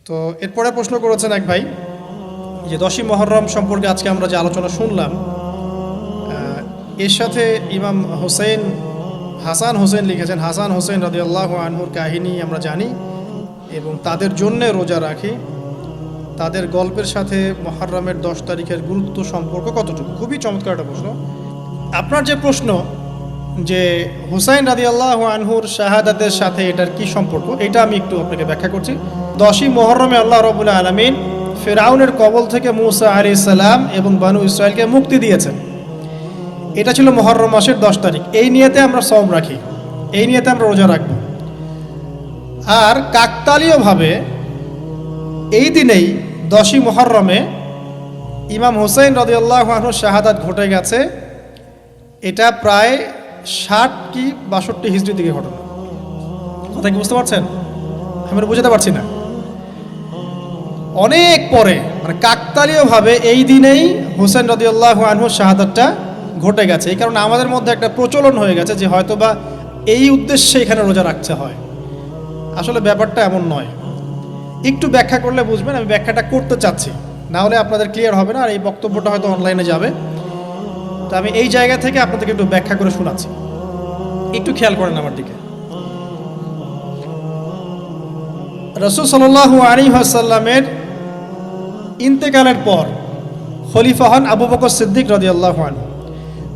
তো এরপরে প্রশ্ন করেছেন এক ভাই যে 10ই মুহররম সম্পর্কে আজকে আমরা যে আলোচনা শুনলাম, এর সাথে ইমাম হাসান হোসেন লিখেছেন। হাসান হোসেন রাদিয়াল্লাহু আনহুর কাহিনী আমরা জানি এবং তাদের জন্যে রোজা রাখি। তাদের গল্পের সাথে মুহররমের 10 তারিখের গুরুত্ব সম্পর্ক কতটুকু? খুবই চমৎকার একটা প্রশ্ন। আপনার যে প্রশ্ন যে হুসাইন রাদিয়াল্লাহু আনহুর শাহাদাতের সাথে এটার কি সম্পর্ক, এটা আমি একটু আপনাকে ব্যাখ্যা করছি। 10ই মুহররমে আল্লাহ রাব্বুল আলামিন ফিরআউনের কবল থেকে মূসা আলাইহিস সালাম এবং বনু ইসরাইলকে মুক্তি দিয়েছেন। এটা ছিল মুহররম মাসের 10 তারিখ। এই নিয়তে আমরা সওম রাখি, এই নিয়তে আমরা রোজা রাখব। আর কাকতালীয়ভাবে এই দিনেই 10ই মুহররমে ইমাম হুসাইন রাদিয়াল্লাহু আনহুর শাহাদাত ঘটে গেছে। এটা প্রায় 60 কি 62 হিজরি দিকে ঘটনা। কথা কি বুঝতে পারছেন? আমি বুঝতে পারছি না। অনেক পরে, মানে কাকতালীয়ভাবে এই দিনেই হুসাইন রাদিয়াল্লাহু আনহুর শাহাদাতটা ঘটে গেছে। এই কারণে আমাদের মধ্যে একটা প্রচলন হয়ে গেছে যে হয়তোবা এই উদ্দেশ্যে এখানে রোজা রাখতে হয়। আসলে ব্যাপারটা এমন নয়। একটু ব্যাখ্যা করলে বুঝবেন। আমি ব্যাখ্যাটা করতে চাচ্ছি, না হলে আপনাদের ক্লিয়ার হবে না, আর এই বক্তব্যটা হয়তো অনলাইনে যাবে। তো আমি এই জায়গা থেকে আপনাদেরকে একটু ব্যাখ্যা করে শোনাচ্ছি, একটু খেয়াল করেন আমার দিকে। রাসূল সাল্লাল্লাহু আলাইহি ওয়াসাল্লামের ইন্তেকালের পর খলিফা হন আবু বকর সিদ্দিক রাদিয়াল্লাহু আনহু,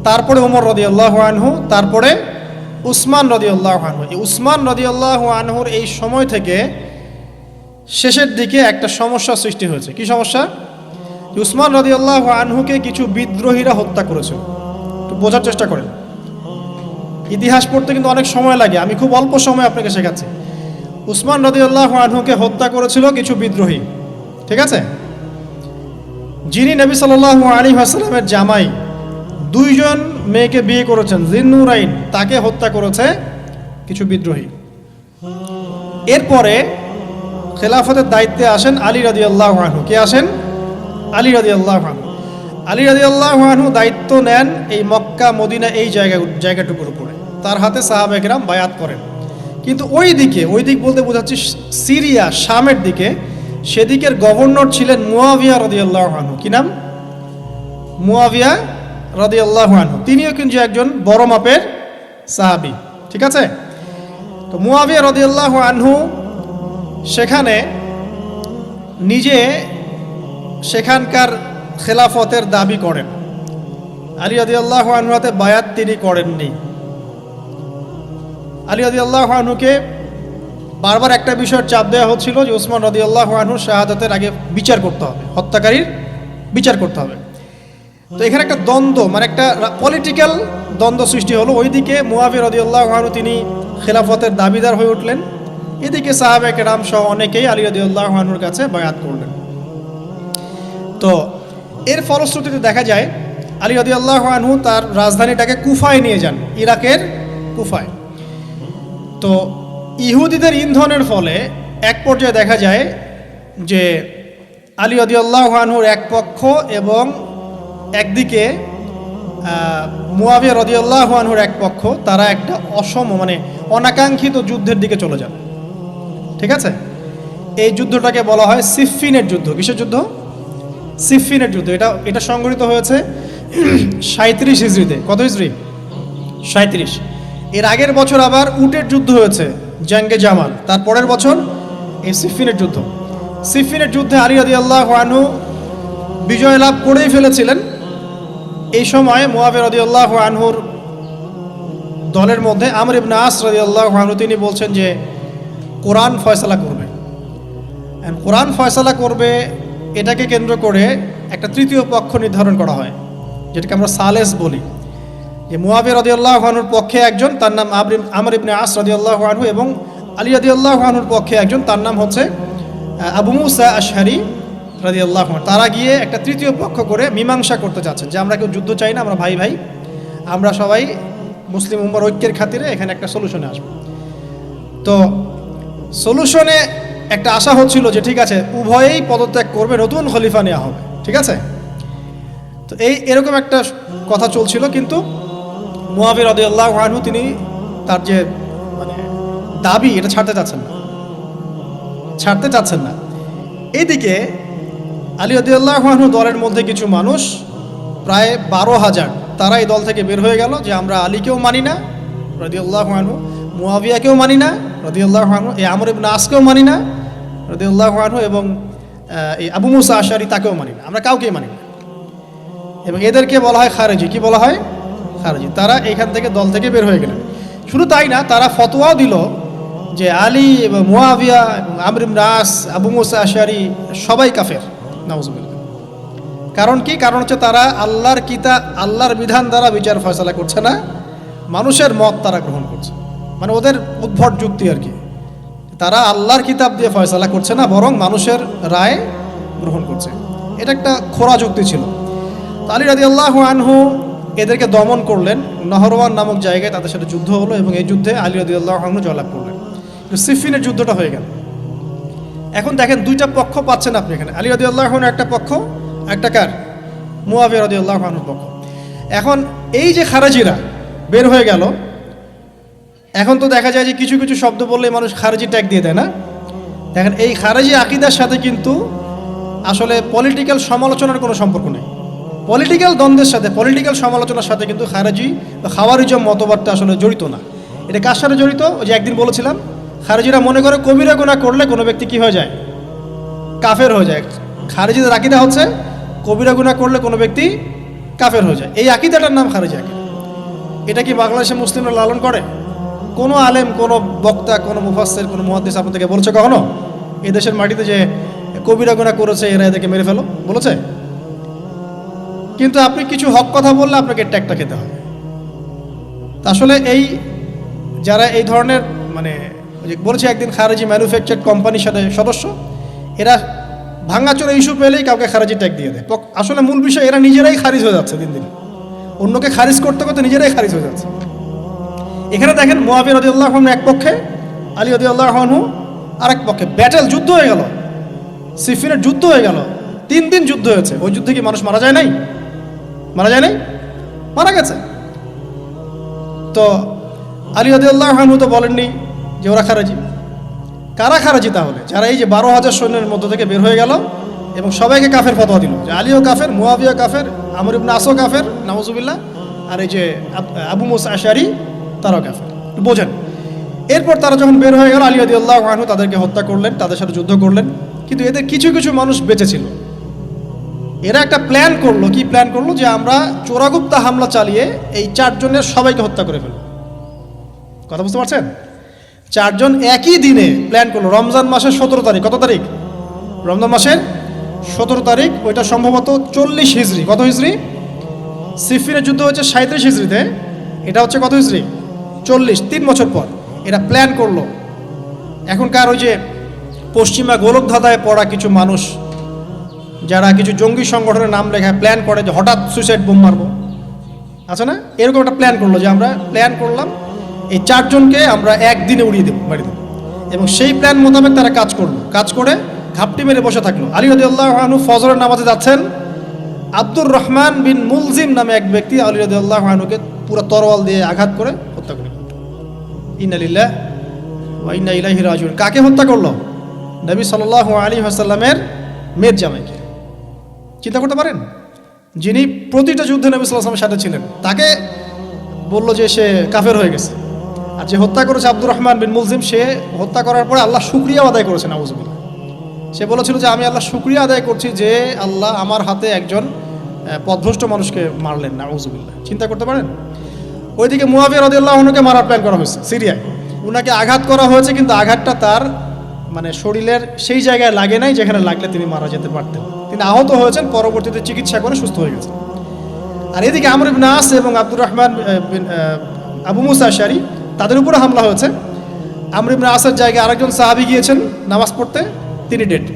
তারপরে ওমর রাদিয়াল্লাহু আনহু, তারপরে উসমান রাদিয়াল্লাহু আনহু। এই উসমান রাদিয়াল্লাহু আনহুর এই সময় থেকে শেষের দিকে একটা সমস্যা সৃষ্টি হয়েছে। কি সমস্যা? উসমান রাদিয়াল্লাহু আনহুকে কিছু বিদ্রোহীরা হত্যা করেছে। একটু বোঝার চেষ্টা করেন। ইতিহাস পড়তে কিন্তু অনেক সময় লাগে, আমি খুব অল্প সময় আপনাকে শেখাচ্ছি। উসমান রাদিয়াল্লাহু আনহুকে হত্যা করেছিল কিছু বিদ্রোহী, ঠিক আছে? যিনি নবী সাল্লাল্লাহু আলাইহি ওয়াসাল্লামের জামাই, 2 জন মেয়েকে বিয়ে করেছেন, জিন্নুরাইন, তাকে হত্যা করেছে কিছু বিদ্রোহী। এরপরে খেলাফতের দায়িত্বে আসেন আলী রাদিয়াল্লাহু আনহু। কে আসেন? আলী রাদিয়াল্লাহু আনহু। আলী রাদিয়াল্লাহু আনহু দায়িত্ব নেন এই মক্কা মদিনা এই জায়গাটুকুর উপরে। তার হাতে সাহাবায়ে কেরাম বায়াত করেন। কিন্তু ওই দিক বলতে বোঝাচ্ছি সিরিয়া, শামের দিকে, সেদিকের গভর্নর ছিলেন মুয়াবিয়া রাদিয়াল্লাহু আনহু। কি নাম? মুয়াবিয়া রাদিয়াল্লাহু আনহু। তিনিও কিন্তু একজন বড় মাপের সাহাবী, ঠিক আছে? তো মুয়াবিয়া রাদিয়াল্লাহু আনহু সেখানে নিজে সেখানকার খেলাফতের দাবি করেন। আলী রাদিয়াল্লাহু আনহুর হাতে বায়াত তিনি করেননি। আলী রাদিয়াল্লাহু আনহুকে বারবার একটা বিষয়ের চাপ দেওয়া হচ্ছিল যে উসমান রাদিয়াল্লাহু আনহুর শাহাদাতের আগে বিচার করতে হবে, হত্যাকারীর বিচার করতে হবে। তো এখানে একটা দ্বন্দ্ব, মানে একটা পলিটিক্যাল দ্বন্দ্ব সৃষ্টি হলো। ওইদিকে মুয়াবিয়া রাদিয়াল্লাহু আনহু তিনি খেলাফতের দাবিদার হয়ে উঠলেন, এদিকে সাহাবায়ে কেরাম সহ অনেকেই আলী রাদিয়াল্লাহু আনহুর কাছে বায়াত করলেন। তো এর ফলশ্রুতিতে দেখা যায় আলী রাদিয়াল্লাহু আনহু তার রাজধানীটাকে কুফায় নিয়ে যান, ইরাকের কুফায়। তো ইহুদিদের ইন্ধনের ফলে এক পর্যায়ে দেখা যায় যে আলী রাদিয়াল্লাহু আনহুর এক পক্ষ এবং একদিকে মুয়াবিয়া রাদিয়াল্লাহু আনহুর এক পক্ষ, তারা একটা মানে অনাকাঙ্ক্ষিত যুদ্ধের দিকে চলে যান, ঠিক আছে? এই যুদ্ধটাকে বলা হয় সিফফিনের যুদ্ধ। কিসের যুদ্ধ? সিফফিনের যুদ্ধ। এটা সংঘটিত হয়েছে 37 হিজরিতে। কত হিজরি? 37। এর আগের বছর আবার উটের যুদ্ধ হয়েছে, জঙ্গে জামাল। তার পরের বছর এই সিফফিনের যুদ্ধ। সিফফিনের যুদ্ধে আলী রাদিয়াল্লাহু আনহু বিজয় লাভ করেই ফেলেছিলেন। এই সময় মুয়াবিয়া রাদিয়াল্লাহু আনহুর দলের মধ্যে আমর ইবনে আস রাদিয়াল্লাহু আনহু তিনি বলছেন যে কোরআন ফয়সালা করবে। কোরআন ফয়সালা করবে, এটাকে কেন্দ্র করে একটা তৃতীয় পক্ষ নির্ধারণ করা হয়, যেটাকে আমরা সালেস বলি। যে মুয়াবিয়া রাদিয়াল্লাহু আনহুর পক্ষে একজন, তার নাম আমর ইবনে আস রাদিয়াল্লাহু আনহু, এবং আলী রাদিয়াল্লাহু আনহুর পক্ষে একজন, তার নাম হচ্ছে আবু মুসা আশআরী রাদিয়াল্লাহু আনহু। তারা গিয়ে একটা তৃতীয় পক্ষ করে মীমাংসা করতে চাচ্ছেন যে আমরা কেউ যুদ্ধ চাই না, আমরা ভাই ভাই, আমরা সবাই মুসলিম উম্মার ঐক্যের খাতিরে এখানে একটা সলিউশনে আসবো। তো সলিউশনে একটা আশা হচ্ছিল যে ঠিক আছে উভয়েই পদত্যাগ করবে, নতুন খলিফা নেওয়া হবে, ঠিক আছে? তো এরকম একটা কথা চলছিল। কিন্তু মুয়াবিয়া রাদিয়াল্লাহু আনহু তিনি তার যে মানে দাবি, এটা ছাড়তে চাচ্ছেন না। এইদিকে আলী রাদিয়াল্লাহু আনহু দলের মধ্যে কিছু মানুষ প্রায় 12,000 তারা এই দল থেকে বের হয়ে গেল যে আমরা আলীকেও মানি না রাদিয়াল্লাহু আনহু, মুয়াবিয়াকেও মানি না রাদিয়াল্লাহু আনহু, এই আমর ইবনে আসকেও মানি না রাদিয়াল্লাহু আনহু, এবং এই আবু মুসা আশআরী তাকেও মানি না, আমরা কাউকেই মানি না। এবং এদেরকে বলা হয় খারেজি। কি বলা হয়? খারেজি। তারা এইখান থেকে দল থেকে বের হয়ে গেলেন। শুধু তাই না, তারা ফতোয়াও দিল যে আলী এবং মুয়াবিয়া এবং আমর ইবনে আস, আবু মুসা আশআরী সবাই কাফের, নাউজুবিল্লাহ। কারণ কি? কারণ হচ্ছে তারা আল্লাহর কিতাব, আল্লাহর বিধান দ্বারা বিচার ফয়সালা করছে না, মানুষের মত তারা গ্রহণ করছে। মানে ওদের উদ্ভট যুক্তি আর কি, তারা আল্লাহর কিতাব দিয়ে ফয়সালা করছে না, বরং মানুষের রায় গ্রহণ করছে। এটা একটা খোরা যুক্তি ছিল। তো আলী রাদিয়াল্লাহু আনহু এদেরকে দমন করলেন। নহরওয়ান নামক জায়গায় তাদের সাথে যুদ্ধ হলো এবং এই যুদ্ধে আলী রাদিয়াল্লাহু আনহু জয়লাভ করলেন। সিফিনের যুদ্ধটা হয়ে গেল। এখন দেখেন দুইটা পক্ষ পাচ্ছেন আপনি এখানে, আলী রাদিয়াল্লাহু আনহু একটা পক্ষ, একটা কার? মুয়াবিয়া রাদিয়াল্লাহু আনহুর পক্ষ। এখন এই যে খারেজিরা বের হয়ে গেল, এখন তো দেখা যায় যে কিছু কিছু শব্দ বললে মানুষ খারেজি ট্যাগ দিয়ে দেয় না। দেখেন এই খারেজি আকিদার সাথে কিন্তু আসলে পলিটিক্যাল সমালোচনার কোনো সম্পর্ক নেই। পলিটিক্যাল দ্বন্দ্বের সাথে, পলিটিক্যাল সমালোচনার সাথে কিন্তু খারেজি বা খাওয়ারিজম মতবাদটা আসলে জড়িত না। এটা কার সাথে জড়িত? ওই যে একদিন বলেছিলাম, খারেজিরা মনে করে কবিরা গুনাহ করলে কোনো ব্যক্তি কি হয়ে যায়? কাফের হয়ে যায়। খারেজিদের আকিদা হচ্ছে কবিরা গুনাহ করলে কোনো ব্যক্তি কাফের হয়ে যায়। এই আকিদাটার নাম খারেজি আকিদা। এটা কি বাংলাদেশে মুসলিমরা লালন করে? কোনো আলেম, কোনো বক্তা, কোনো মুফাসসির, কোনো মুহাদ্দিস আপনাদেরকে বলেছে কখনো এই দেশের মাটিতে যে কবিরা গুনাহ করেছে এরা এদেরকে মেরে ফেলো? বলেছে? কিন্তু আপনি কিছু হক কথা বললে আপনাকে ট্যাগটা খেতে হবে। আসলে এই যারা এই ধরনের মানে বলেছে, একদিন খারেজি ম্যানুফ্যাকচার কোম্পানির সাথে সদস্য, এরা ভাঙাচোরা ইস্যু পেলেই কাউকে খারেজি ট্যাগ দিয়ে দেয়। আসলে মূল বিষয় এরা নিজেরাই খারিজ হয়ে যাচ্ছে দিন দিন, অন্যকে খারিজ করতে করতে নিজেরাই খারিজ হয়ে যাচ্ছে। এখানে দেখেন মুয়াবিয়া রাদিয়াল্লাহু আনহু এক পক্ষে, আলী রাদিয়াল্লাহু আনহু আরেক পক্ষে। ব্যাটেল, যুদ্ধ হয়ে গেল, সিফিনের যুদ্ধ হয়ে গেল, 3 দিন যুদ্ধ হয়েছে। ওই যুদ্ধে কি মানুষ মারা যায় নাই? মারা যায় নাই? মারা গেছে। তো আলী রাদিয়াল্লাহু আনহু তো বলেননি যে ওরা খারেজি। কারা খারেজি তাহলে? যারা এই যে 12,000 সৈন্যের মধ্য থেকে বের হয়ে গেল এবং সবাইকে কাফের ফতোয়া দিল যে আলীও কাফের, মুয়াবিয়া কাফের, আমর ইবনে আসও কাফের, নাউজুবিল্লাহ, আর এই যে আবু মুসা আশআরী তারাও কাফের। বোঝেন। এরপর তারা যখন বের হয়ে গেল, আলী রাদিয়াল্লাহু আনহু তাদেরকে হত্যা করলেন, তাদের সাথে যুদ্ধ করলেন। কিন্তু এদের কিছু কিছু মানুষ বেঁচে ছিল। এরা একটা প্ল্যান করলো। কি প্ল্যান করলো? যে আমরা চোরাগুপ্তা হামলা চালিয়ে এই 4 জনের সবাইকে হত্যা করে ফেলব। কথা বুঝতে পারছেন? 4 জন একই দিনে প্ল্যান করলো। রমজান মাসের 17 তারিখ। কত তারিখ? রমজান মাসের 17 তারিখ। ওইটা সম্ভবত 40 হিজরি। কত হিজরি? সিফিনের যুদ্ধ হচ্ছে 37 হিজরিতে, এটা হচ্ছে কত হিজরি? 40, 3 বছর পর এরা প্ল্যান করলো। এখনকার ওই যে পশ্চিমা গোলকধাঁধায় পড়া কিছু মানুষ যারা কিছু জঙ্গি সংগঠনের নাম লেখায় প্ল্যান করে যে হঠাৎ সুইসাইড বোম মারবো, আছে না? এরকম একটা প্ল্যান করলো যে আমরা প্ল্যান করলাম এই 4 জনকে আমরা একদিনে উড়িয়ে দেবো, মারি দেবো। এবং সেই প্ল্যান মোতাবেক তারা কাজ করলো। কাজ করে ঘাপটি মেরে বসে থাকলো। আলী রাদিয়াল্লাহু আনহু ফজরের নামাজে যাচ্ছেন, আব্দুর রহমান বিন মুলজিম নামে এক ব্যক্তি আলী রাদিয়াল্লাহু আনহুকে পুরো তরোয়াল দিয়ে আঘাত করে হত্যা করে। ইন্না লিল্লাহি ওয়া ইন্না ইলাইহি রাজিউন। কাকে হত্যা করলো? নবী সাল্লাল্লাহু আলাইহি ওয়াসাল্লামের মেয়ের জামাইকে। চিন্তা করতে পারেন? যিনি প্রতিটা যুদ্ধে নবী সাল্লাল্লাহু আলাইহি ওয়াসাল্লামের সাথে ছিলেন, তাকে বলল যে সে কাফের হয়ে গেছে। আর যে হত্যা করেছে আব্দুর রহমান বিন মুলজিম, সে হত্যা করার পরে আল্লাহ শুকরিয়া আদায় করেছে, নাউজুবিল্লাহ। সে বলেছিল যে আমি আল্লাহ শুকরিয়া আদায় করছি যে আল্লাহ আমার হাতে একজন পথভ্রষ্ট মানুষকে মারলেন, নাউজুবিল্লাহ। চিন্তা করতে পারেন? ওইদিকে মুয়াবিয়া রাদিয়াল্লাহু আনহুকে মারার প্ল্যান করা হয়েছে সিরিয়ায়। উনাকে আঘাত করা হয়েছে, কিন্তু আঘাতটা তার মানে শরীরের সেই জায়গায় লাগে নাই যেখানে লাগলে তিনি মারা যেতে পারতেন। তিনি আহত হয়েছেন, পরবর্তীতে চিকিৎসা করে সুস্থ হয়ে গেছেন। আর এদিকে আমর ইবনে আস এবং আব্দুর রহমান আবু মুসা আশআরী তাদের উপরে হামলা হয়েছে। আমর ইবনে আসের জায়গায় আরেকজন সাহাবী গিয়েছেন নামাজ পড়তে, তিনি ডেড।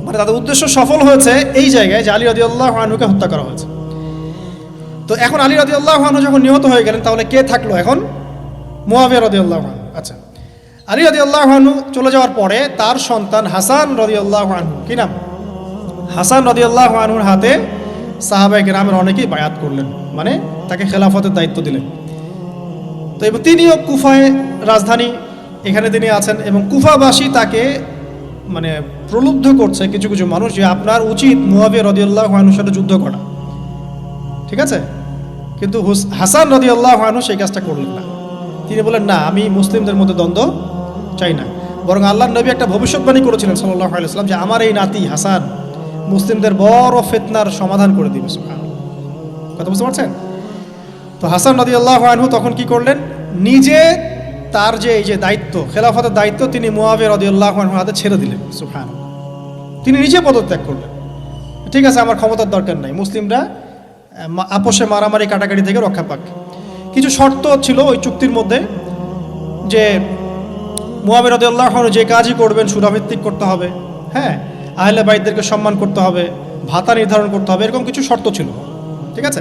মানে তাদের উদ্দেশ্য সফল হয়েছে এই জায়গায় যে আলী রাদিয়াল্লাহু আনহুকে হত্যা করা হয়েছে। তো এখন আলী রাদিয়াল্লাহু আনহু যখন নিহত হয়ে গেলেন, তাহলে কে থাকলো এখন? মুয়াবিয়া রাদিয়াল্লাহু আনহু। আচ্ছা, আলী রাদিয়াল্লাহু আনহু চলে যাওয়ার পরে তার সন্তান হাসান রাদিয়াল্লাহু আনহু, কি নাম? হাসান রাদিয়াল্লাহু আনহুর হাতে সাহাবায়ে কেরামের অনেকেই বায়াত করলেন, মানে তাকে খেলাফতের দায়িত্ব দিলেন। তো এবং তিনিও কুফায় রাজধানী, এখানে তিনি আছেন এবং কুফাবাসী তাকে মানে প্রলুব্ধ করছে কিছু কিছু মানুষ যে আপনার উচিত মুয়াবিয়া রাদিয়াল্লাহু আনহুর সাথে যুদ্ধ করা, ঠিক আছে? কিন্তু হাসান রাদিয়াল্লাহু আনহু সেই কাজটা করলেন না। তিনি বলেন, না, আমি মুসলিমদের মধ্যে দ্বন্দ্ব চাই না, বরং আল্লাহর নবী একটা ভবিষ্যৎবাণী করেছিলেন সাল্লাল্লাহু আলাইহি ওয়াসাল্লাম যে আমার এই নাতি হাসান মুসলিমদের বড় ফিতনার সমাধান করে দিবে। সুবহানাল্লাহ, কথা বুঝতে পারছেন? তো হাসান রাদিয়াল্লাহু আনহু তখন কি করলেন, নিজে তার যে এই যে দায়িত্ব, খেলাফতের দায়িত্ব, তিনি মুয়াবিয়া রাদিয়াল্লাহু আনহুর হাতে ছেড়ে দিলেন। সুবহানাল্লাহ, তিনি নিজে পদত্যাগ করলেন। ঠিক আছে, আমার ক্ষমতার দরকার নাই, মুসলিমরা আপোষে মারামারি কাটাকাটি থেকে রক্ষা পাক। কিছু শর্ত ছিল ওই চুক্তির মধ্যে, যে মুয়াবিয়া রাদিয়াল্লাহু আনহু যে কাজই করবেন সুরাভিত্তিক করতে হবে, হ্যাঁ, আহলে বাইতদেরকে সম্মান করতে হবে, ভাতা নির্ধারণ করতে হবে, এরকম কিছু শর্ত ছিল, ঠিক আছে?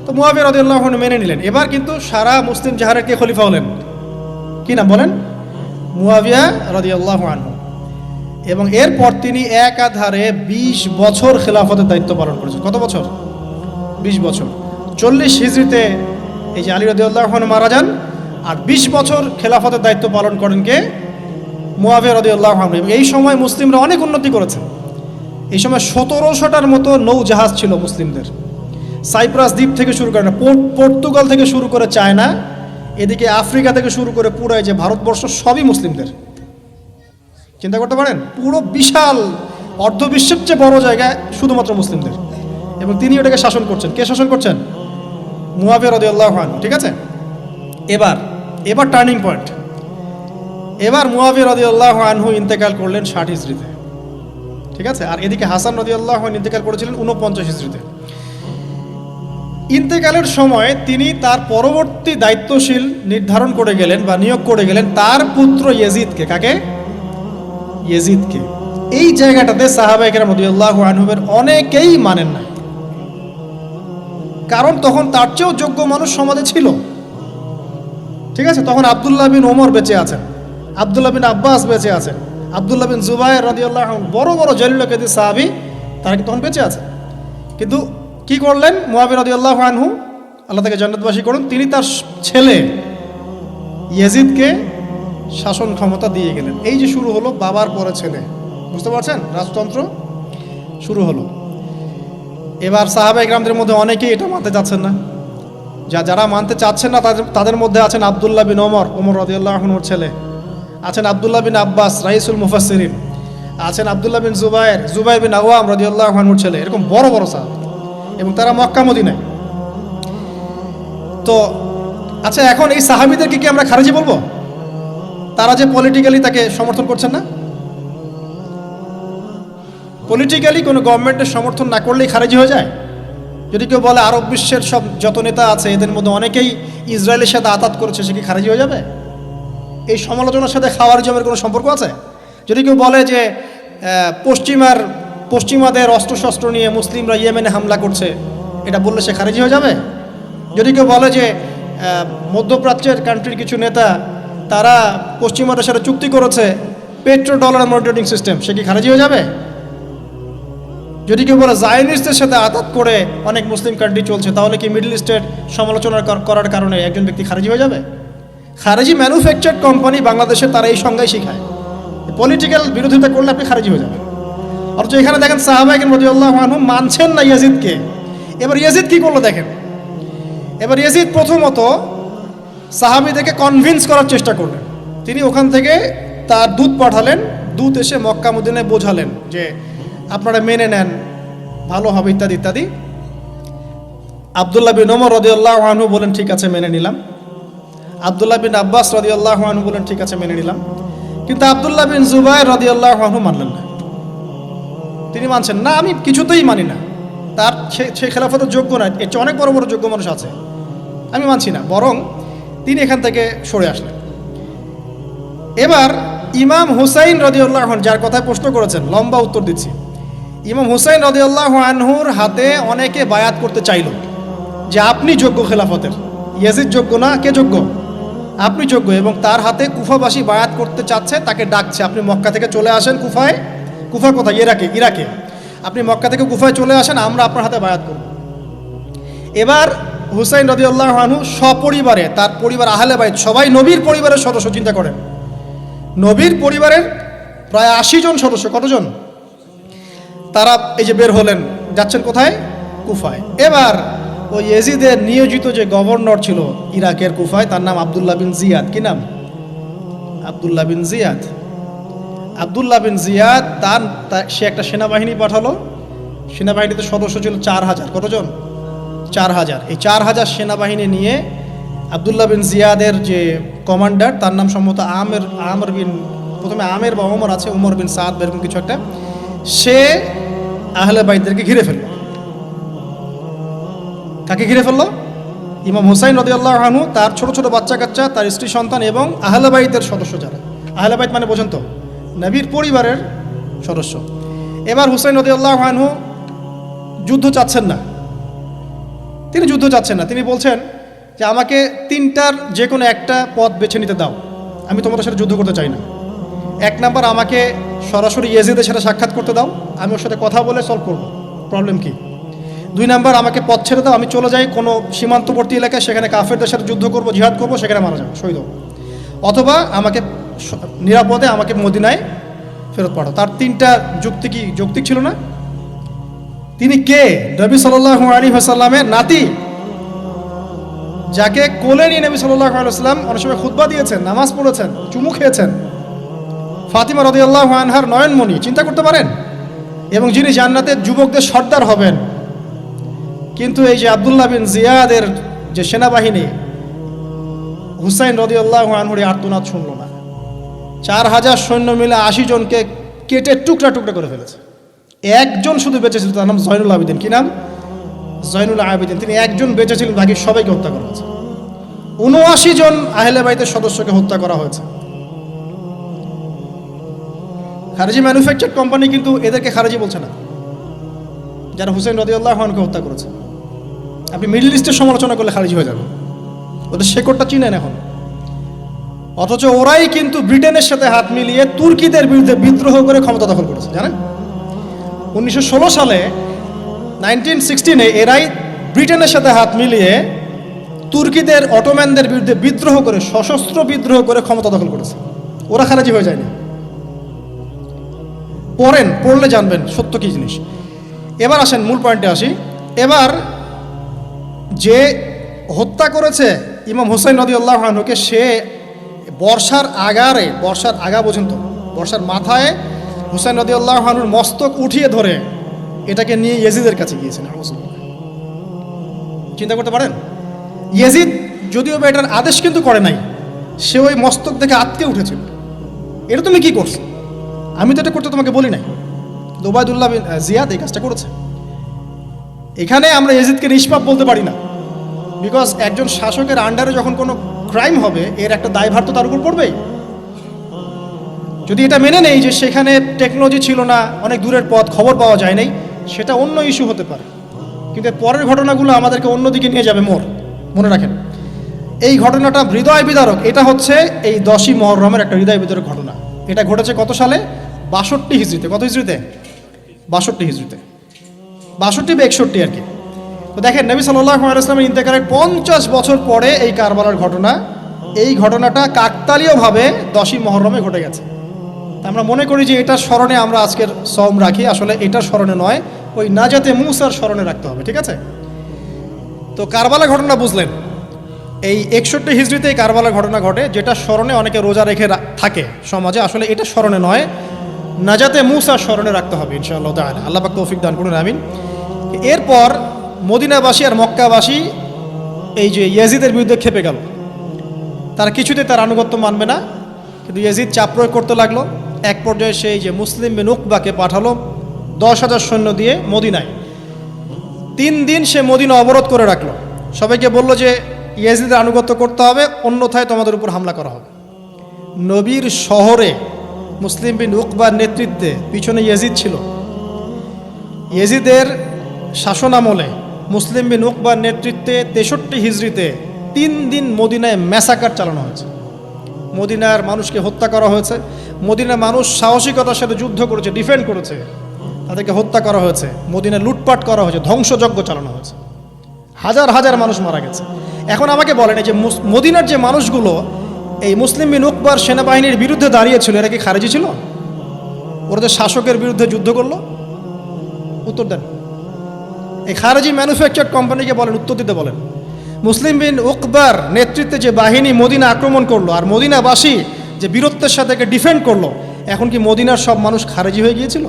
তো মুয়াবিয়া রাদিয়াল্লাহু আনহু মেনে নিলেন। এবার কিন্তু সারা মুসলিম জাহারের কে খলিফা হলেন? কি নাম বলেন? মুয়াবিয়া রাদিয়াল্লাহু আনহু। এবং এরপর তিনি একাধারে 20 বছর খেলাফতের দায়িত্ব পালন করেছেন। কত বছর? 20 বছর। 40 হিজরিতে এই যে আলী রাদিয়াল্লাহু আনহু মারা যান, আর 20 বছর খেলাফতের দায়িত্ব পালন করেন কে? মুয়াবিয়া রাদিয়াল্লাহু আনহু। এই সময় মুসলিমরা অনেক উন্নতি করেছে। এই সময় 1700টার মতো নৌজাহাজ ছিল মুসলিমদের। সাইপ্রাস দ্বীপ থেকে শুরু করে, পর্তুগাল থেকে শুরু করে চায়না, এদিকে আফ্রিকা থেকে শুরু করে পুরো যে ভারতবর্ষ, সবই মুসলিমদের। চিন্তা করতে পারেন, পুরো বিশাল অর্ধবিশ্বের চেয়ে বড় জায়গায় শুধুমাত্র মুসলিমদের, এবং তিনি এটাকে শাসন করছেন। কে শাসন করছেন? মুয়াবিয়া রাদিয়াল্লাহু আনহু, ঠিক আছে? এবার টার্নিং পয়েন্ট। এবার মুয়াবিয়া রাদিয়াল্লাহু আনহু ইন্তেকাল করলেন 60 হিজরিতে, ঠিক আছে? আর এদিকে হাসান রাদিয়াল্লাহু আনহু ইন্তেকাল করেছিলেন 49 হিজরিতে। ইন্তেকালের সময় তিনি তার পরবর্তী দায়িত্বশীল নির্ধারণ করে গেলেন বা নিয়োগ করে গেলেন তার পুত্র ইয়েজিদকে। কাকে? ইয়েজিদকে। এই জায়গাটাতে সাহাবায়ে কেরাম রাদিয়াল্লাহু আনহুমের অনেকেই মানেন না, কারণ তখন তার চেয়েও যোগ্য মানুষ সমাজে ছিল, ঠিক আছে? তখন আব্দুল্লাহ বিন ওমর বেঁচে আছেন, আব্দুল্লাহ বিন আব্বাস বেঁচে আছেন, আব্দুল্লাহ বিন জুবায়ের রাদিয়াল্লাহু আনহু, বড় বড় জলিল কাদির সাহাবী, তারা কি তখন বেঁচে আছে? কিন্তু কি করলেন মুয়াবিয়া রাদিয়াল্লাহু আনহু, আল্লাহ তাকে জান্নাতবাসী করুন, তিনি তার ছেলে ইয়েজিদকে শাসন ক্ষমতা দিয়ে গেলেন। এই যে শুরু হলো বাবার পরে ছেলে, বুঝতে পারছেন? রাজতন্ত্র শুরু হলো। এবার সাহাবায়ে কেরামদের মধ্যে অনেকেই এটা মানতে চাচ্ছেন না। যারা মানতে চাচ্ছেন না তাদের মধ্যে আছেন আব্দুল্লাহ বিন ওমর রাদিয়াল্লাহু আনহুর ছেলে, আছেন আব্দুল্লাহ বিন আব্বাস রাইসুল মুফাসসিরিন, আছেন আব্দুল্লাহ বিন জুবায়ের বিন আওয়াম রাদিয়াল্লাহু আনহুর ছেলে, এরকম বড় বড় সাহাবী, এবং তারা মক্কা মদিনায়। তো আচ্ছা, এখন এই সাহাবীদেরকে কি আমরা খারিজি বলবো? তারা যে পলিটিক্যালি তাকে সমর্থন করছেন না, পলিটিক্যালি কোনো গভর্নমেন্টের সমর্থন না করলেই খারিজি হয়ে যায়? যদি কেউ বলে আরব বিশ্বের সব যত নেতা আছে এদের মধ্যে অনেকেই ইসরায়েলের সাথে আতাত করেছে, সে কি খারিজি হয়ে যাবে? এই সমালোচনার সাথে খাওয়ারিজমের কোনো সম্পর্ক আছে? যদি কেউ বলে যে পশ্চিমাদের অস্ত্রশস্ত্র নিয়ে মুসলিমরা ইয়েমেনে হামলা করছে, এটা বললে সে খারিজি হয়ে যাবে? যদি কেউ বলে যে মধ্যপ্রাচ্যের কান্ট্রির কিছু নেতা তারা পশ্চিমাদের সাথে চুক্তি করেছে পেট্রো ডলার মনিটরিং সিস্টেম, সে কি খারিজি হয়ে যাবে? যদি কেউ বলে জায়নিস্টদের সাথে আতাত করে অনেক মুসলিম কান্ট্রি চলছে, তাহলে কি মিডল ইস্টের সমালোচনা করার কারণে একজন ব্যক্তি খারিজি হয়ে যাবে? খারিজি ম্যানুফ্যাকচার্ড কোম্পানি বাংলাদেশে তারা এই সংজ্ঞাই শেখায়, পলিটিক্যাল বিরোধিতা করলে আপনি খারিজি হয়ে যাবেন। অথচ এখানে দেখেন সাহাবায়ে কেরাম রাদিয়াল্লাহু আনহু মানছেন না ইয়াজিদকে। এবার ইয়াজিদ কি করলো দেখেন। এবার ইয়াজিদ প্রথমত সাহাবীদেরকে কনভিন্স করার চেষ্টা করলেন। তিনি ওখান থেকে তার দূত পাঠালেন, দূত এসে মক্কা মদিনায় বোঝালেন যে আপনারা মেনে নেন, ভালো হবে, ইত্যাদি ইত্যাদি। আব্দুল্লাহ বিন ওমর রাদিয়াল্লাহু আনহু বলেন ঠিক আছে মেনে নিলাম, আব্দুল্লাহ বিন আব্বাস রাদিয়াল্লাহু আনহু বলেন ঠিক আছে মেনে নিলাম, কিন্তু আব্দুল্লাহ বিন জুবায়ের রাদিয়াল্লাহু আনহু মানলেন না। তিনি মানছেন না, আমি কিছুতেই মানি না, তার সে খেলাফতের যোগ্য না, এর চেয়ে অনেক বড় বড় যোগ্য মানুষ আছে, আমি মানছি না। বরং তিনি এখান থেকে সরে আসলেন। এবার ইমাম হুসাইন রাদিয়াল্লাহু আনহু, যার কথায় প্রশ্ন করেছেন, লম্বা উত্তর দিচ্ছি, ইমাম হুসাইন রাদিয়াল্লাহু আনহুর হাতে অনেকে বায়াত করতে চাইল যে আপনি যোগ্য খেলাফতের, ইয়াজিদ যোগ্য না, কে যোগ্য? আপনি যোগ্য। এবং তার হাতে কুফাবাসী বায়াত করতে চাচ্ছে, তাকে ডাকছে আপনি মক্কা থেকে চলে আসেন কুফায়। কুফা কোথায়? ইরাকে। আপনি মক্কা থেকে কুফায় চলে আসেন, আমরা আপনার হাতে বায়াত করব। এবার হুসাইন রাদিয়াল্লাহু আনহু সপরিবারে, তার পরিবার আহলে বাইত সবাই নবীর পরিবারের সদস্য, চিন্তা করেন, নবীর পরিবারের প্রায় 80 জন সদস্য, কতজন? তারা এই যে বের হলেন, যাচ্ছেন কোথায়? কুফায়। এবার ওই ইয়াজিদের নিয়োজিত যে গভর্নর ছিল ইরাকের কুফায়, তার নাম আবদুল্লাহ বিন জিয়াদ। কি নাম? আবদুল্লাহ বিন জিয়াদ। আবদুল্লাহ বিন জিয়াদ সে একটা সেনাবাহিনী পাঠালো। সেনাবাহিনীতে সদস্য ছিল 4000। কতজন? 4000। এই 4000 সেনাবাহিনী নিয়ে আবদুল্লাহ বিন জিয়াদের যে কমান্ডার, তার নাম সম্ভবত আমর বিন, প্রথমে আমের বা ওমর আছে, উমর বিন সাদ এরকম কিছু একটা, সে আহলে বাইতদেরকে ঘিরে ফেলল। কাকে ঘিরে ফেলল? ইমাম হুসাইন রাদিয়াল্লাহু আনহু, তার ছোট ছোট বাচ্চা কাচ্চা, তার স্ত্রী সন্তান এবং আহলে বাইতের সদস্য যারা। আহলে বাইত মানে বোঝেন তো? নবীর পরিবারের সদস্য। এবার হুসাইন রাদিয়াল্লাহু আনহু যুদ্ধ চাচ্ছেন না, তিনি যুদ্ধ চাচ্ছেন না। তিনি বলছেন যে আমাকে 3টার যে কোনো একটা পথ বেছে নিতে দাও, আমি তোমাদের সাথে যুদ্ধ করতে চাই না। 1 নাম্বার, আমাকে সরাসরি ইয়াজিদের সাথে সাক্ষাৎ করতে দাও, আমি ওর সাথে কথা বলে সলভ করবো, প্রবলেম কি। 2 নাম্বার, আমাকে পথ ছেড়ে দাও, আমি চলে যাই কোনো সীমান্তবর্তী এলাকায়, সেখানে কাফেরদের সাথে যুদ্ধ করবো, জিহাদ করবো, সেখানে মারা যাবো, শহীদ হবো। অথবা আমাকে নিরাপদে আমাকে মদিনায় ফেরত পাঠাও। তার 3টা যুক্তি কি যৌক্তিক ছিল না? তিনি কে? নবী সাল্লাল্লাহু আলাইহি ওয়াসাল্লামের নাতি, যাকে কোলে নিয়ে নবী সাল্লাল্লাহু আলাইহি ওয়াসাল্লাম অনেক সময় খুতবা দিয়েছেন, নামাজ পড়েছেন, চুমু খেয়েছেন। ফাতিমা রাদিয়াল্লাহু আনহার নয়নমণি, চিন্তা করতে পারেন? এবং যিনি জান্নাতের যুবকদের সর্দার হবেন। কিন্তু এই যে আবদুল্লাহ বিন জিয়াদের যে সেনাবাহিনী, হুসাইন রাদিয়াল্লাহু আনহুর আর্তনাদ শুনল না। 4000 সৈন্য মিলে 80 জনকে কেটে টুকরা টুকরা করে ফেলেছে। একজন শুধু বেঁচে ছিল, তার নাম জয়নুল আবেদিন। কি নাম? জয়নুল আবেদিন। তিনি একজন বেঁচে ছিলেন, বাকি সবাইকে হত্যা করা হয়েছে। 79 জন আহলে বাইতের সদস্যকে হত্যা করা হয়েছে। খারেজি ম্যানুফ্যাকচার কোম্পানি কিন্তু এদেরকে খারেজি বলছে না, যারা হুসাইন রাদিয়াল্লাহু আনহুকে হত্যা করেছে। আপনি মিডল ইস্টের সমালোচনা করলে খারিজি হয়ে যাবে, ওদের শেকড়টা চিনেন এখন। অথচ ওরাই কিন্তু ব্রিটেনের সাথে হাত মিলিয়ে তুর্কিদের বিরুদ্ধে বিদ্রোহ করে ক্ষমতা দখল করেছে, জানেন? 1916 সালে 1916-এ এরাই ব্রিটেনের সাথে হাত মিলিয়ে তুর্কিদের, অটোম্যানদের বিরুদ্ধে বিদ্রোহ করে, সশস্ত্র বিদ্রোহ করে ক্ষমতা দখল করেছে। ওরা খারাজি হয়ে যায়নি। পড়লে জানবেন সত্য কি জিনিস। এবার আসেন মূল পয়েন্টে আসি। এবার যে হত্যা করেছে ইমাম হুসাইন রাদিয়াল্লাহু আনহুকে, সে বর্ষার আগা বোঝেন তো, বর্ষার মাথায় হুসাইন রাদিয়াল্লাহু আনহুর মস্তক উঠিয়ে ধরে এটাকে নিয়ে ইয়াজিদের কাছে গিয়েছেন। চিন্তা করতে পারেন? ইয়াজিদ যদিও বা এটার আদেশ কিন্তু করে নাই, সে ওই মস্তক থেকে আটকে উঠেছিল। এটা তুমি কি করছো? আমি তো এটা করতে তোমাকে বলি নাই। ওবায়দুল্লাহ বিন জিয়াদ এই কাজটা করেছে। এখানে আমরা ইয়াজিদকে নিষ্পাপ বলতে পারি না, বিকজ একজন শাসকের আন্ডারে যখন কোনো ক্রাইম হবে, এর একটা দায়ভার তো তার উপর পড়বেই। যদি এটা মেনে নেই যে সেখানে টেকনোলজি ছিল না, অনেক দূরের পথ, খবর পাওয়া যায় নাই, সেটা অন্য ইস্যু হতে পারে। কিন্তু পরের ঘটনাগুলো আমাদেরকে অন্যদিকে নিয়ে যাবে। মনে রাখেন, এই ঘটনাটা হৃদয় বিদারক। এটা হচ্ছে এই 10ই মুহররমের একটা হৃদয় বিদারক ঘটনা। এটা ঘটেছে কত সালে? 62 হিজরিতে। কত হিজরিতে? 62 হিজরিতে, 62 বা 61 আর কি। তো দেখেন, নবী সাল্লাল্লাহু আলাইহি ওয়াসাল্লামের ইন্তেকালের 50 বছর পরে এই কারবালার ঘটনা, এই ঘটনাটা কাকতালীয়ভাবে 10ই মুহররমে ঘটে গেছে। আমরা মনে করি যে এটার স্মরণে আমরা আজকের সওম রাখি, আসলে এটার স্মরণে নয়, ওই নাজাতে মুসার স্মরণে রাখতে হবে। ঠিক আছে? তো কারবালা ঘটনা বুঝলেন। এই 61 হিজরিতে এই কারবালার ঘটনা ঘটে, যেটা স্মরণে অনেকে রোজা রেখে থাকে সমাজে। আসলে এটা স্মরণে নয়, নাজাতে মুসার স্মরণে রাখতে হবে ইনশাআল্লাহ তাআলা। আল্লাহ পাক তৌফিক দান করুন, আমিন। এরপর মদিনাবাসী আর মক্কাবাসী এই যে ইয়াজিদের বিরুদ্ধে খেপে গেল। তারা কিছুতে তার আনুগত্য মানবে না, কিন্তু ইয়াজিদ চাপ প্রয়োগ করতে লাগলো। এক পর্যায়ে সেই যে মুসলিম বিন উকবাকে পাঠালো 10,000 সৈন্য দিয়ে মদিনায়। 3 দিন সে মদিনা অবরোধ করে রাখলো। সবাইকে বলল যে ইয়াজিদের আনুগত্য করতে হবে, অন্যথায় তোমাদের উপর হামলা করা হবে। নবীর শহরে মুসলিম বিন উকবার নেতৃত্বে, পিছনে ইয়াজিদ ছিল, ইয়াজিদের শাসনামলে মুসলিম বিন উকবার নেতৃত্বে 63 হিজরিতে 3 দিন মদিনায় ম্যাসাকার চালানো হয়েছে। মদিনার মানুষকে হত্যা করা হয়েছে। মদিনার মানুষ সাহসিকতার সাথে যুদ্ধ করেছে, ডিফেন্ড করেছে, তাদেরকে হত্যা করা হয়েছে। মদিনায় লুটপাট করা হয়েছে, ধ্বংসযজ্ঞ চালানো হয়েছে, হাজার হাজার মানুষ মারা গেছে। এখন আমাকে বলেন, এই যে মদিনার যে মানুষগুলো এই মুসলিম বিন উকবার সেনাবাহিনীর বিরুদ্ধে দাঁড়িয়েছিল, এরা কি খারেজি ছিল? ওরা যে শাসকের বিরুদ্ধে যুদ্ধ করলো, উত্তর দেন। এই খারেজি ম্যানুফ্যাকচার কোম্পানিকে বলেন, উত্তর দিতে বলেন। মুসলিম বিন উকবার নেতৃত্বে যে বাহিনী মদিনা আক্রমণ করলো আর মদিনাবাসী যে বীরত্বের সাথে ডিফেন্ড করলো, এখন কি মদিনার সব মানুষ খারেজি হয়ে গিয়েছিল?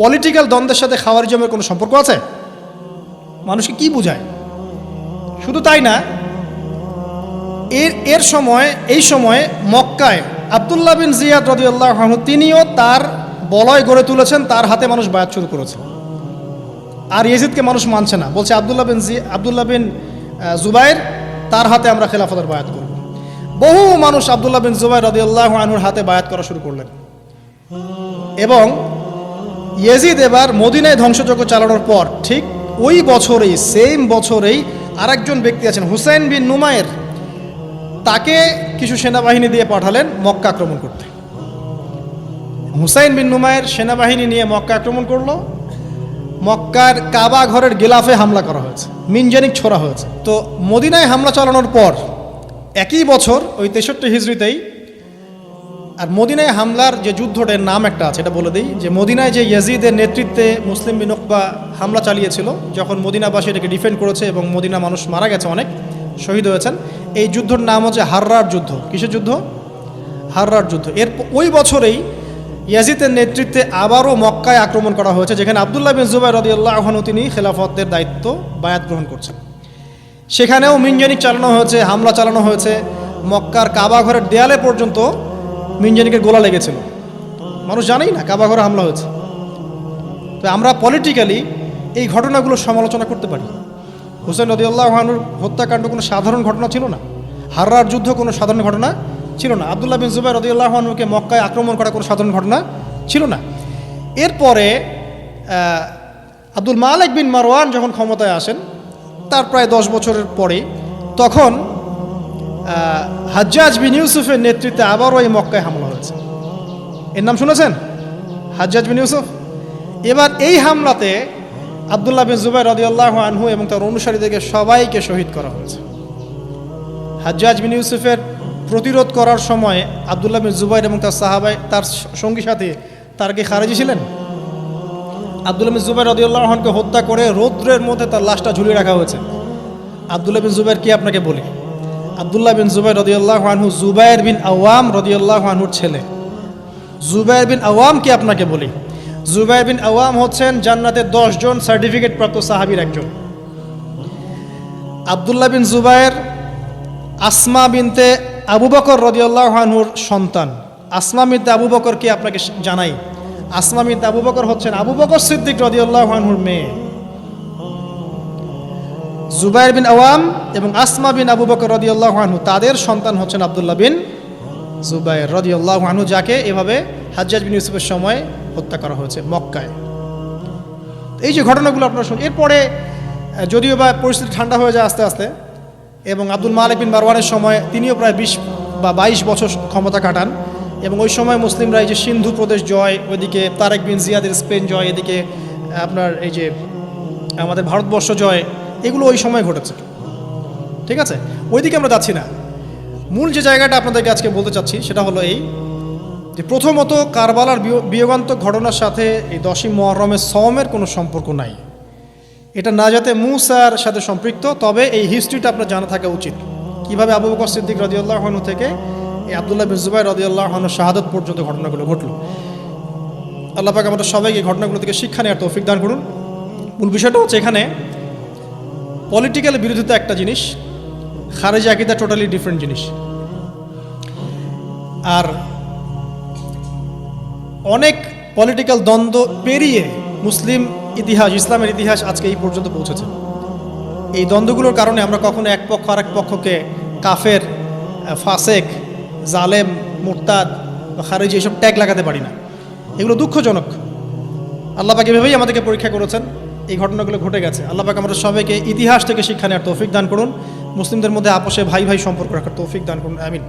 পলিটিক্যাল দ্বন্দ্বের সাথে খাওয়ারিজমের কোনো সম্পর্ক আছে? মানুষকে কি বোঝায়? শুধু তাই না, এই সময়ে মক্কায় আব্দুল্লাহ বিন জিয়াদ রাদিয়াল্লাহু আনহু তিনিও তার বলয় গড়ে তুলেছেন, তার হাতে মানুষ বায়াত শুরু করেছে। আর ইয়েজিদকে মানুষ মানছে না, বলছে আব্দুল্লাহ বিন জুবাইর তার হাতে আমরা খেলাফতের বায়াত করব। বহু মানুষ আব্দুল্লাহ বিন জুবাইর রাদিয়াল্লাহু আনহুর হাতে বায়াত করা শুরু করলেন এবং ইয়েজিদ এবার মদিনায় ধ্বংসযজ্ঞ চালানোর পর ঠিক ওই বছরেই, সেম বছরেই আরেকজন ব্যক্তি আছেন হুসাইন বিন নুমায়ের, তাকে কিছু সেনাবাহিনী দিয়ে পাঠালেন মক্কা আক্রমণ করতে। হুসাইন বিন নুমায়ের সেনাবাহিনী নিয়ে মক্কা আক্রমণ করলো। মক্কার কাবা ঘরের গিলাফে হামলা করা হয়েছে, মিনজানিক ছোড়া হয়েছে। তো মদিনায় হামলা চালানোর পর একই বছর ওই 63 হিজরিতেই, আর মদিনায় হামলার যে যুদ্ধটার নাম একটা আছে, এটা বলে দিই যে মদিনায় যে ইয়াজিদের নেতৃত্বে মুসলিম বিন উকবা হামলা চালিয়েছিল, যখন মদিনাবাসী এটাকে ডিফেন্ড করেছে এবং মদিনা মানুষ মারা গেছে, অনেক শহীদ হয়েছেন, এই যুদ্ধের নাম হচ্ছে হাররার যুদ্ধ। কিসের যুদ্ধ? হাররার যুদ্ধ। এর ওই বছরেই ইয়াজিদের নেতৃত্বে আবারও মক্কায় আক্রমণ করা হয়েছে, যেখানে আব্দুল্লাহ বিন জুবাইর রাদিয়াল্লাহু আনহু তিনি খেলাফতের দায়িত্ব বায়াত গ্রহণ করছেন। সেখানেও মিনজানিক চালানো হয়েছে, হামলা চালানো হয়েছে। মক্কার কাবা ঘরের দেয়ালে পর্যন্ত মিনজানিকের গোলা লেগেছিল, মানুষ জানেই না কাবা ঘরে হামলা হয়েছে। তো আমরা পলিটিক্যালি এই ঘটনাগুলো সমালোচনা করতে পারি। হুসাইন রাদিয়াল্লাহু আনহুর হত্যাকাণ্ড কোনো সাধারণ ঘটনা ছিল না, হাররার যুদ্ধ কোনো সাধারণ ঘটনা ছিল না, আব্দুল্লাহ বিন জুবাইর রাদিয়াল্লাহু আনহুকে মক্কায় আক্রমণ করা কোনো সাধারণ ঘটনা ছিল না। এরপরে আব্দুল মালিক বিন মারওয়ান যখন ক্ষমতায় আসেন, তার প্রায় 10 বছরের পরে, তখন হাজ্জাজ বিন ইউসুফের নেতৃত্বে আবারও এই মক্কায় হামলা হয়েছে। এর নাম শুনেছেন? হাজ্জাজ বিন ইউসুফ। এবার এই হামলাতে আব্দুল্লাহ বিন জুবাইর রাদিয়াল্লাহু আনহু এবং তার অনুসারীদেরকে সবাইকে শহীদ করা হয়েছে। হাজ্জাজ বিন ইউসুফের প্রতিরোধ করার সময় আব্দুল্লাহ বিন জুবাইর এবং তার সাহাবাই, তার সঙ্গী সাথে, তার কি খারেজি ছিলেন? আব্দুল্লাহ বিন জুবাইর রাদিয়াল্লাহু আনহুকে হত্যা করে রৌদ্রের মধ্যে তার লাশটা ঝুলিয়ে রাখা হয়েছে। আব্দুল্লাহ বিন জুবাইর কি আপনাকে বলি? আব্দুল্লাহ বিন জুবাইর রাদিয়াল্লাহু আনহু জুবাইর বিন আওয়াম রাদিয়াল্লাহু আনহুর ছেলে। জুবাইর বিন আওয়াম কি আপনাকে বলি? জুবাইর বিন আওয়াম হচ্ছেন জান্নাতের 10 জন সার্টিফিকেট প্রাপ্ত সাহাবীর একজন। আব্দুল্লাহ বিন জুবাইর আসমা বিনতে আবু বকর রাদিয়াল্লাহু আনহুর সন্তান। আসমা বিনতে আবু বকর কি আপনাকে জানাই? আসমা বিনতে আবু বকর হচ্ছেন আবু বকর সিদ্দিক রাদিয়াল্লাহু আনহুর মেয়ে। জুবাইর বিন আওয়াম এবং আসমা বিন আবু বকর রাদিয়াল্লাহু আনহু, তাদের সন্তান হচ্ছেন আব্দুল্লাহ বিন জুবাইর রাদিয়াল্লাহু আনহু, যাকে এভাবে হাজ্জাজ বিন ইউসুফের সময় হত্যা করা হয়েছে মক্কায়। এই যে ঘটনাগুলো আপনারা শুনুন। এরপরে যদিও বা পরিস্থিতি ঠান্ডা হয়ে যায় আস্তে আস্তে, এবং আব্দুল মালিক বিন মারওয়ানের সময় তিনিও প্রায় 20 বা 22 বছর ক্ষমতা কাটান, এবং ওই সময় মুসলিমরা এই যে সিন্ধু প্রদেশ জয়, ওইদিকে তারেক বিন জিয়াদের স্পেন জয়, এদিকে আপনার এই যে আমাদের ভারতবর্ষ জয়, এগুলো ওই সময় ঘটেছে। ঠিক আছে, ওইদিকে আমরা যাচ্ছি না। মূল যে জায়গাটা আপনাদেরকে আজকে বলতে চাচ্ছি সেটা হলো এই যে প্রথমত কারবালার বিয়োগান্তক ঘটনার সাথে এই 10ই মুহররমের সওমের কোনো সম্পর্ক নাই। এটা না যাতে মুসার সাথে সম্পৃক্ত, তবে এই হিস্ট্রিটা আপনার জানা থাকা উচিত, কিভাবে আবু বকর সিদ্দিক রাদিয়াল্লাহু আনহু থেকে এই আব্দুল্লাহ বিন জুবাইর রাদিয়াল্লাহু আনহু শাহাদাত পর্যন্ত ঘটনাগুলো ঘটল। আল্লাহ পাক আমাদের সবাইকে ঘটনাগুলো থেকে শিক্ষা নেওয়ার তৌফিক দান করুন। মূল বিষয়টা হচ্ছে এখানে পলিটিক্যাল বিরোধিতা একটা জিনিস, খারেজি আকীদা টোটালি ডিফারেন্ট জিনিস। আর অনেক পলিটিক্যাল দ্বন্দ্ব পেরিয়ে মুসলিম ইতিহাস, ইসলামের ইতিহাস আজকে এই পর্যন্ত পৌঁছেছে। এই দ্বন্দ্বগুলোর কারণে আমরা কখনো এক পক্ষ আর এক পক্ষকে কাফের, ফাসেক, জালেম, মুরতাদ বা খারেজি এসব ট্যাগ লাগাতে পারি না। এগুলো দুঃখজনক। আল্লাহ পাক এভাবেই আমাদেরকে পরীক্ষা করেছেন, এই ঘটনাগুলো ঘটে গেছে। আল্লাহ পাক আমাদের সবাইকে ইতিহাস থেকে শিক্ষা নেওয়ার তৌফিক দান করুন, মুসলিমদের মধ্যে আপোষে ভাই ভাই সম্পর্ক রাখার তৌফিক দান করুন। আমিন।